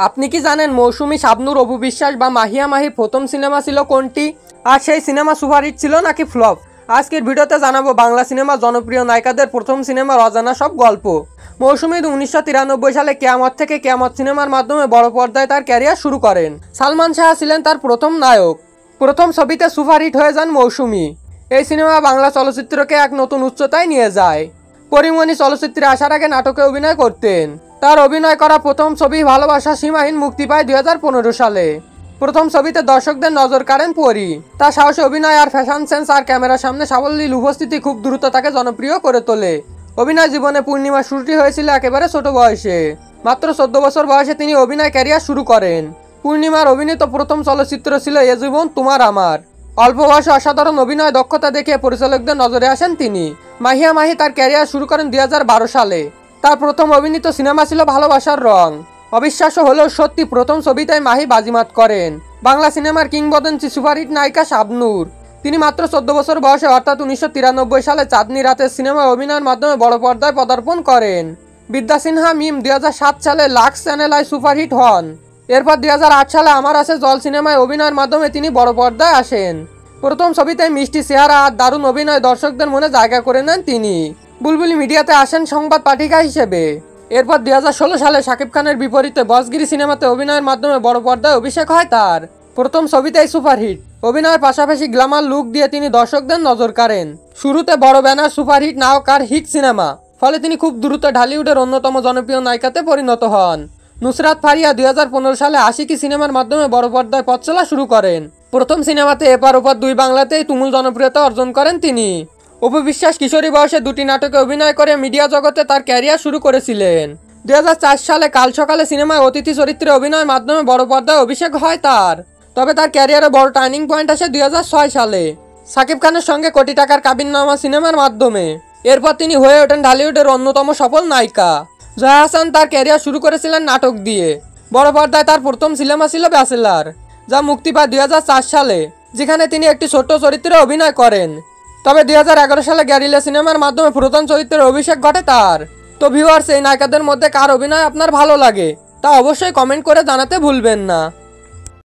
আপনি কি জানেন মৌসুমী, শাবনূর, অপু বিশ্বাস বা মাহিয়া মাহির প্রথম সিনেমা ছিল কোনটি? আর সেই সিনেমা সুপারহিট ছিল নাকি ফ্লপ? আজকের ভিডিওতে জানাবো বাংলা সিনেমার জনপ্রিয় নায়িকাদের প্রথম সিনেমার অজানা সব গল্প। মৌসুমী 1993 সালে কেয়ামত থেকে কেয়ামত সিনেমার মাধ্যমে বড় পর্দায় তার ক্যারিয়ার শুরু করেন। সালমান শাহ ছিলেন তার প্রথম নায়ক। প্রথম ছবিতে সুপারহিট হয়ে যান মৌসুমী। এই সিনেমা বাংলা চলচ্চিত্রকে এক নতুন উচ্চতায় নিয়ে যায়। পরিমণি চলচ্চিত্রে আসার আগে নাটকে অভিনয় করতেন। তার অভিনয় করা প্রথম ছবি ভালোবাসা সীমাহীন মুক্তি পায় 2015 সালে। প্রথম ছবিতে দর্শকদের নজর কাড়েন পরি। তার সাহসী অভিনয় আর ফ্যাশন সেন্স আর ক্যামেরার সামনে সাবলীল উপস্থিতি খুব দ্রুত তাকে জনপ্রিয় করে তোলে। অভিনয় জীবনে পূর্ণিমা শুরুটি হয়েছিল একেবারে ছোট বয়সে। মাত্র 14 বছর বয়সে তিনি অভিনয় ক্যারিয়ার শুরু করেন। পূর্ণিমার অভিনীত প্রথম চলচ্চিত্র ছিল এ জীবন তোমার আমার। অল্প বয়সে অসাধারণ অভিনয় দক্ষতা দেখে পরিচালকদের নজরে আসেন তিনি। মাহিয়া মাহি তার ক্যারিয়ার শুরু করেন 2012 সালে। তার প্রথম অভিনীত সিনেমা ছিল ভালোবাসার রং। অবিশ্বাস্য হলেও সত্যি, প্রথম ছবিতেই মাহি বাজিমাত করেন। বাংলা সিনেমার কিংবদন্তি সুপারহিট নায়িকা শাবনূর। তিনি মাত্র 14 বছর বয়সে অর্থাৎ 1993 সালে চাঁদনি রাতের সিনেমায় অভিনয়ের মাধ্যমে বড় পর্দায় পদার্পণ করেন। বিদ্যা সিনহা মিম 2007 সালে লাক্স চ্যানেল আই সুপারহিট হন। এরপর 2008 সালে আমার আছে জল সিনেমায় অভিনয়ের মাধ্যমে তিনি বড় পর্দায় আসেন। প্রথম ছবিতে মিষ্টি চেহারা আর দারুণ অভিনয় দর্শকদের মনে জায়গা করে নেন তিনি। বুলবুলি মিডিয়াতে আসেন সংবাদ পাঠিকা হিসেবে। এরপর 2016 সালে শাকিব খানের বিপরীতে বসগিরি সিনেমাতে অভিনয়ের মাধ্যমে বড় পর্দায় অভিষেক হয় তার। প্রথম ছবিতেই সুপারহিট। অভিনয়ের পাশাপাশি গ্ল্যামার লুক দিয়ে তিনি দর্শকদের নজর কাড়েন। শুরুতে বড় ব্যানার সুপারহিট নায়ক আর হিট সিনেমা, ফলে তিনি খুব দ্রুত ঢালিউডের অন্যতম জনপ্রিয় নায়িকাতে পরিণত হন। নুসরাত ফারিয়া 2015 সালে আশিকি সিনেমার মাধ্যমে বড় পর্দায় পথ চলা শুরু করেন। প্রথম সিনেমাতে এপার ওপার দুই বাংলাতেই তুমুল জনপ্রিয়তা অর্জন করেন তিনি। অপু বিশ্বাস কিশোরী বয়সে দুটি নাটকে অভিনয় করে মিডিয়া জগতে তার ক্যারিয়ার শুরু করেছিলেন। 2004 সালে কাল সকালে সিনেমায় অতিথি চরিত্রে অভিনয়ের মাধ্যমে বড় পর্দায় অভিষেক হয় তার। তবে তার ক্যারিয়ারে বড় টার্নিং পয়েন্ট আসে 2006 সালে শাকিব খানের সঙ্গে কোটি টাকার কাবিননামা সিনেমার মাধ্যমে। এরপর তিনি হয়ে ওঠেন ঢালিউডের অন্যতম সফল নায়িকা। জয়া আহসান তার ক্যারিয়ার শুরু করেছিলেন নাটক দিয়ে। বড় পর্দায় তার প্রথম সিনেমা ছিল ব্যাচেলার, যা মুক্তি পায় 2004 সালে, যেখানে তিনি একটি ছোট্ট চরিত্রে অভিনয় করেন। তবে 2011 সালে গ্যারিলা সিনেমার মাধ্যমে প্রধান চরিত্রের অভিষেক ঘটে তার। তো ভিউয়ার্স, এই নায়িকাদের মধ্যে কার অভিনয় আপনার ভালো লাগে তা অবশ্যই কমেন্ট করে জানাতে ভুলবেন না।